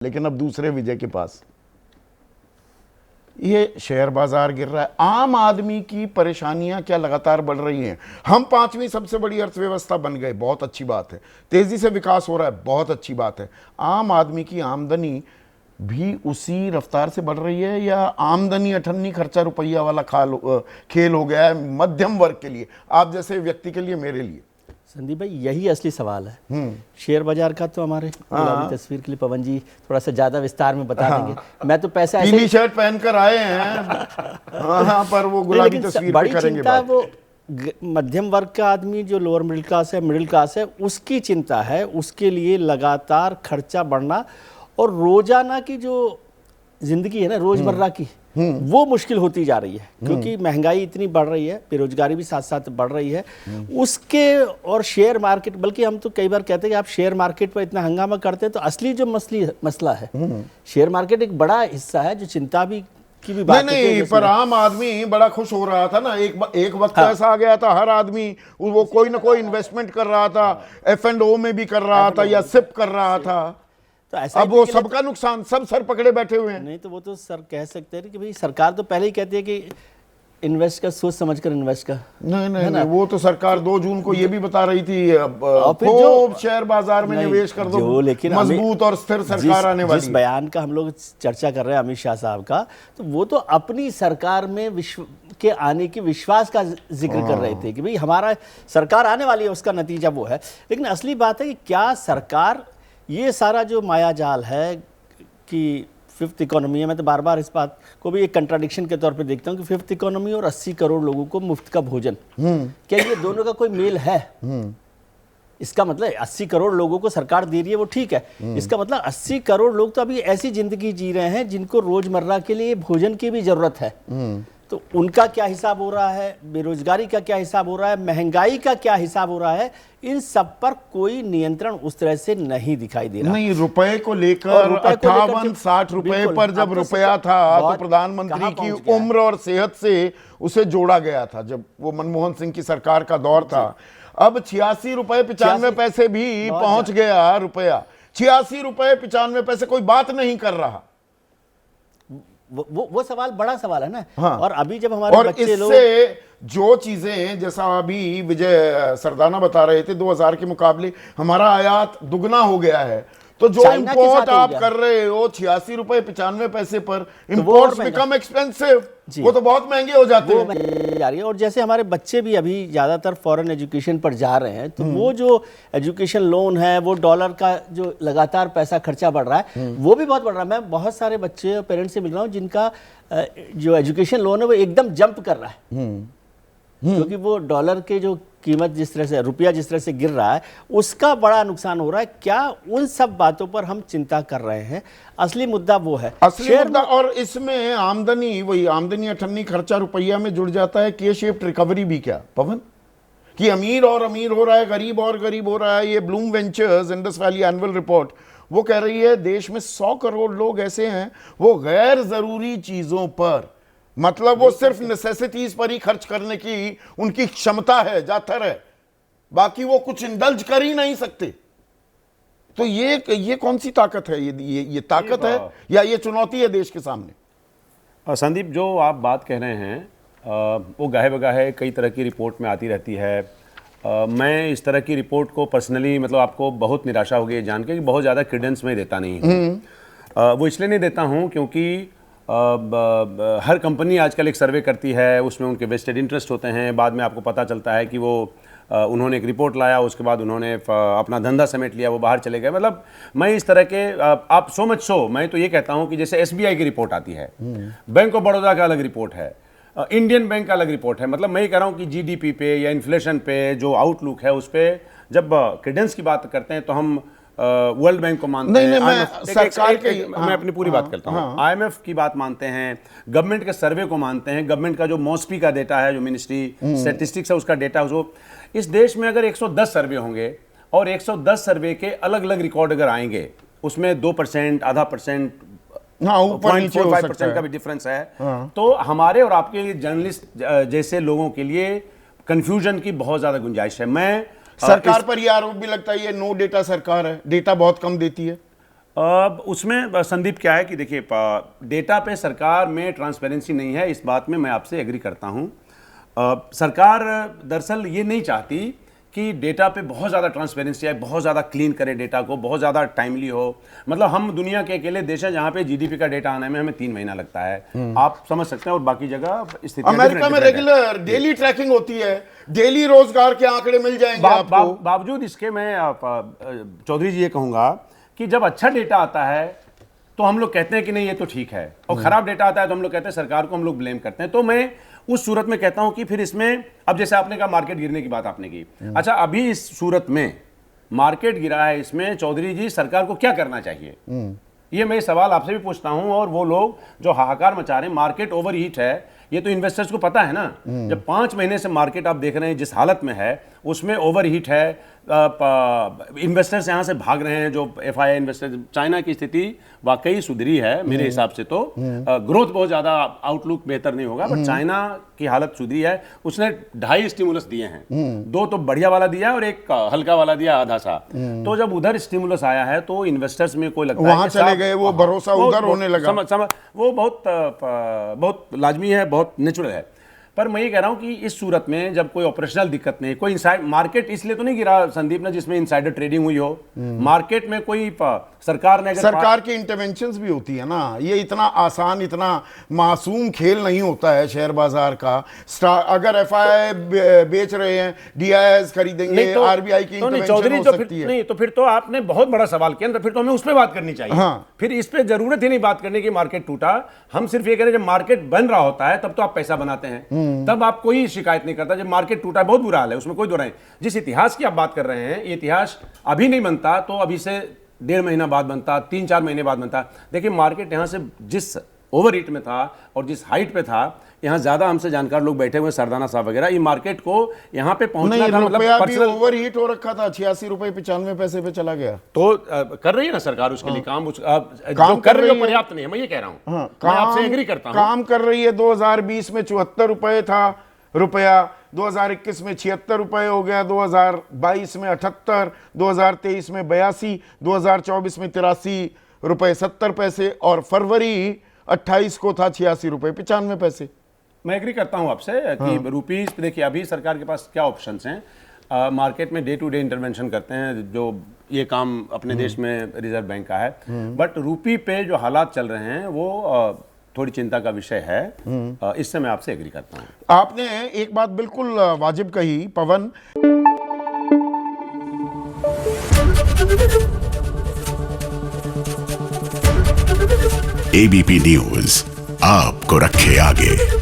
लेकिन अब दूसरे विजय के पास ये शेयर बाजार गिर रहा है। आम आदमी की परेशानियां क्या लगातार बढ़ रही हैं। हम 5वीं सबसे बड़ी अर्थव्यवस्था बन गए, बहुत अच्छी बात है। तेजी से विकास हो रहा है, बहुत अच्छी बात है। आम आदमी की आमदनी भी उसी रफ्तार से बढ़ रही है या आमदनी अठन्नी खर्चा रुपया वाला खेल हो गया है मध्यम वर्ग के लिए, आप जैसे व्यक्ति के लिए, मेरे लिए? संदीप भाई, यही असली सवाल है। शेयर बाजार का तो हमारे गुलाबी तस्वीर के लिए पवन जी थोड़ा सा ज्यादा विस्तार में बता देंगे। मैं तो पैसा पीली शर्ट पहनकर आए हैं पर वो गुलाबी तस्वीर पे करेंगे बात। वो मध्यम वर्ग का आदमी जो लोअर मिडिल क्लास है, मिडिल क्लास है, उसकी चिंता है। उसके लिए लगातार खर्चा बढ़ना और रोजाना की जो जिंदगी है ना, रोजमर्रा की, वो मुश्किल होती जा रही है क्योंकि महंगाई इतनी बढ़ रही है, बेरोजगारी भी साथ साथ बढ़ रही है उसके। और शेयर मार्केट, बल्कि हम तो कई बार कहते हैं कि आप शेयर मार्केट पर इतना हंगामा करते हैं तो असली जो मसला है, शेयर मार्केट एक बड़ा हिस्सा है जो चिंता भी की भी बात नहीं, पर आम आदमी बड़ा खुश हो रहा था ना। एक वक्त ऐसा आ गया था, हर आदमी वो कोई ना कोई इन्वेस्टमेंट कर रहा था, F&O में भी कर रहा था या सिप कर रहा था। तो ऐसा अब वो सबका नुकसान, सब सर पकड़े बैठे हुए हैं। नहीं तो वो तो सर कह सकते हैं कि भाई सरकार तो पहले ही कहती है कि इन्वेस्ट का सोच समझकर इन्वेस्ट का। नहीं, वो तो सरकार 2 जून को ये भी बता रही थी खूब शेयर बाजार में निवेश कर दो, लेकिन मजबूत और स्थिर सरकार आने वाली। जिस बयान का हम लोग चर्चा कर रहे हैं अमित शाह साहब का, तो वो तो अपनी सरकार में विश्व के आने की विश्वास का जिक्र कर रहे थे कि भाई हमारा सरकार आने वाली है, उसका नतीजा वो है। लेकिन असली बात है कि क्या सरकार, ये सारा जो माया जाल है कि फिफ्थ इकोनॉमी है, मैं तो बार बार इस बात को भी एक कंट्राडिक्शन के तौर पे देखता हूँ कि फिफ्थ इकोनॉमी और 80 करोड़ लोगों को मुफ्त का भोजन, क्या ये दोनों का कोई मेल है? इसका मतलब 80 करोड़ लोगों को सरकार दे रही है वो ठीक है, इसका मतलब 80 करोड़ लोग तो अभी ऐसी जिंदगी जी रहे हैं जिनको रोजमर्रा के लिए भोजन की भी जरूरत है। तो उनका क्या हिसाब हो रहा है, बेरोजगारी का क्या हिसाब हो रहा है, महंगाई का क्या हिसाब हो रहा है, इन सब पर कोई नियंत्रण उस तरह से नहीं दिखाई दे रहा। नहीं, रुपए को लेकर 58-60 रुपए पर जब रुपया था तो प्रधानमंत्री की उम्र और सेहत से उसे जोड़ा गया था जब वो मनमोहन सिंह की सरकार का दौर था। अब 86 रुपए 95 पैसे भी पहुंच गया रुपया। 86 रुपए 95 पैसे, कोई बात नहीं कर रहा। वो सवाल बड़ा सवाल है ना। हाँ। और अभी जब हमारे बच्चे लोग, जो चीजें जैसा अभी विजय सरदाना बता रहे थे, 2000 के मुकाबले हमारा आयात दुगना हो गया है। तो जो इंपोर्ट आप कर रहे हो 86 रुपए 95 पैसे पर, इंपोर्ट्स बिकम एक्सपेंसिव, वो तो बहुत महंगे हो जाते हैं। और जैसे हमारे बच्चे भी अभी ज्यादातर फॉरेन एजुकेशन पर जा रहे हैं, तो वो जो एजुकेशन लोन है, वो डॉलर का जो लगातार पैसा खर्चा बढ़ रहा है, वो भी बहुत बढ़ रहा है। मैं बहुत सारे बच्चे और पेरेंट्स से मिल रहा हूँ जिनका जो एजुकेशन लोन है वो एकदम जंप कर रहा है क्योंकि वो डॉलर के जो कीमत जिस तरह से, रुपया जिस तरह से गिर रहा है, उसका बड़ा नुकसान हो रहा है। क्या उन सब बातों पर हम चिंता कर रहे हैं? असली मुद्दा वो है, असली मुद्दा। और इसमें आमदनी, वही आमदनी अठन्नी खर्चा रुपया में जुड़ जाता है। के शेप्ड रिकवरी भी क्या पवन, कि अमीर और अमीर हो रहा है, गरीब और गरीब हो रहा है। ये Bloom ventures Indus valley annual report वो कह रही है देश में 100 करोड़ लोग ऐसे हैं वो गैर जरूरी चीजों पर, मतलब वो सिर्फ नेसेसिटीज पर ही खर्च करने की उनकी क्षमता है, जातर है, बाकी वो कुछ इंडल्ज कर ही नहीं सकते। तो ये कौन सी ताकत है? ये ताकत है या ये चुनौती है देश के सामने? संदीप, जो आप बात कह रहे हैं वो गाहे बगाहे कई तरह की रिपोर्ट में आती रहती है। मैं इस तरह की रिपोर्ट को पर्सनली, मतलब आपको बहुत निराशा होगी जान के कि बहुत ज़्यादा क्रेडेंस में देता नहीं हूँ। वो इसलिए नहीं देता हूँ क्योंकि हर कंपनी आजकल एक सर्वे करती है, उसमें उनके वेस्टेड इंटरेस्ट होते हैं। बाद में आपको पता चलता है कि वो उन्होंने एक रिपोर्ट लाया, उसके बाद उन्होंने अपना धंधा समेट लिया, वो बाहर चले गए। मतलब मैं इस तरह के आप सो मच सो, मैं तो ये कहता हूँ कि जैसे SBI की रिपोर्ट आती है, बैंक ऑफ बड़ौदा का अलग रिपोर्ट है, इंडियन बैंक का अलग रिपोर्ट है। मतलब मैं ये कह रहा हूँ कि GDP पे या इन्फ्लेशन पे जो आउटलुक है, उस पर जब क्रेडेंस की बात करते हैं तो हम वर्ल्ड बैंक को मानते हैं। मैं अपनी पूरी बात करता हूँ। IMF की बात मानते हैं, गवर्नमेंट के सर्वे को मानते हैं, गवर्नमेंट का जो मॉस्पी का डेटा है, जो मिनिस्ट्री स्टैटिस्टिक्स है, उसका डेटा। जो इस देश में अगर 110 सर्वे होंगे और 110 सर्वे के अलग अलग रिकॉर्ड अगर आएंगे, उसमें 2%, आधा %, 0.45% का भी डिफरेंस है। तो हमारे और आपके लिए, जर्नलिस्ट जैसे लोगों के लिए कंफ्यूजन की बहुत ज्यादा गुंजाइश है। मैं सरकार पर यह आरोप भी लगता है ये नो डेटा सरकार है, डेटा बहुत कम देती है। अब उसमें संदीप क्या है कि देखिए डेटा पे सरकार में ट्रांसपेरेंसी नहीं है, इस बात में मैं आपसे एग्री करता हूँ। सरकार दरअसल ये नहीं चाहती कि डेटा पे बहुत ज़्यादा ट्रांसपेरेंसी आए, बहुत ज़्यादा क्लीन करे डेटा को, बहुत ज़्यादा टाइमली हो। मतलब हम दुनिया के अकेले देश हैं जहाँ पे जीडीपी का डेटा आने में हमें 3 महीना लगता है, आप समझ सकते हैं। और बाकी जगह स्थिति अमेरिका में रेगुलर डेली ट्रैकिंग होती है, डेली रोजगार के आंकड़े मिल जाएंगे आपको। बावजूद इसके मैं चौधरी जी ये कहूँगा कि जब अच्छा डेटा आता है तो हम लोग कहते हैं कि नहीं ये तो ठीक है, और खराब डेटा आता है तो हम लोग कहते हैं सरकार को हम लोग ब्लेम करते हैं। तो मैं उस सूरत में कहता हूं कि फिर इसमें, अब जैसे आपने कहा मार्केट गिरने की बात आपने की, अच्छा अभी इस सूरत में मार्केट गिरा है, इसमें चौधरी जी सरकार को क्या करना चाहिए, ये मैं सवाल आपसे भी पूछता हूं। और वो लोग जो हाहाकार मचा रहे हैं, मार्केट ओवरहीट है, ये तो इन्वेस्टर्स को पता है ना। जब 5 महीने से मार्केट आप देख रहे हैं जिस हालत में है, उसमें ओवरहीट है, इन्वेस्टर्स यहाँ से भाग रहे हैं, जो एफआईआई इन्वेस्टर्स। चाइना की स्थिति वाकई सुधरी है मेरे हिसाब से, तो ग्रोथ बहुत ज़्यादा, आउटलुक बेहतर नहीं होगा, बट चाइना की हालत सुधरी है। उसने 2.5 स्टिमुलस दिए हैं, 2 तो बढ़िया वाला दिया और 1 हल्का वाला दिया, आधा सा। तो जब उधर स्टिमुलस आया है तो इन्वेस्टर्स में कोई लगता है वहां चले गए, वो भरोसा उधर होने लगा। वो बहुत लाजमी है, बहुत नेचुरल है। पर मैं ये कह रहा हूं कि इस सूरत में जब कोई ऑपरेशनल दिक्कत नहीं, कोई इनसाइड मार्केट इसलिए तो नहीं गिरा संदीप ना जिसमें इनसाइडर ट्रेडिंग हुई हो, मार्केट में कोई सरकार ने, सरकार की इंटरवेंशंस भी होती है ना, ये इतना आसान, इतना मासूम खेल नहीं होता है शेयर बाजार का। अगर एफआईआई बेच रहे हैं, डीआईएस खरीदेंगे, आरबीआई की इंटरवेंशन हो सकती है। नहीं तो फिर तो आपने बहुत बड़ा सवाल किया, तो फिर तो हमें उस पर बात करनी चाहिए। हाँ। फिर इस पे जरूरत ही नहीं बात करने की मार्केट टूटा। हम सिर्फ ये कह रहे हैं जब मार्केट बन रहा होता है तब तो आप पैसा बनाते हैं, तब आप कोई शिकायत नहीं करता। जब मार्केट टूटा बहुत बुरा हाल है, उसमें कोई दो राय। जिस इतिहास की आप बात कर रहे हैं, ये इतिहास अभी नहीं बनता तो अभी से 1.5 महीना बाद बनता, 3-4 महीने बाद बनता। देखिए मार्केट यहाँ से जिस ओवर हीट में था और जिस हाइट पे था, यहाँ ज्यादा हमसे जानकार लोग बैठे हुए, सरदाना साहब वगैरह, ये मार्केट को यहाँ पे पहुंचना था। रुपया भी ओवर हीट हो रखा था, 86 रुपए 95 पैसे पे चला गया। तो कर रही है ना सरकार उसके लिए काम, जो कर रही है पर्याप्त नहीं है, मैं ये कह रहा हूँ। मैं आपसे एग्री करता हूँ, काम कर रही है। 2020 में 74 रुपए था रुपया, 2021 में 76 रुपए हो गया, 2022 में 78, 2023 में 82, 2024 में 83 रुपए 70 पैसे, और फरवरी 28 को था 86 रुपए 95 पैसे। मैं एग्री करता हूं आपसे कि रुपीज, देखिए अभी सरकार के पास क्या ऑप्शंस हैं। मार्केट में डे टू डे इंटरवेंशन करते हैं, जो ये काम अपने देश में रिजर्व बैंक का है, बट रुपी पे जो हालात चल रहे हैं वो थोड़ी चिंता का विषय है। इससे मैं आपसे एग्री करता हूं। आपने एक बात बिल्कुल वाजिब कही पवन। एबीपी न्यूज आपको रखे आगे।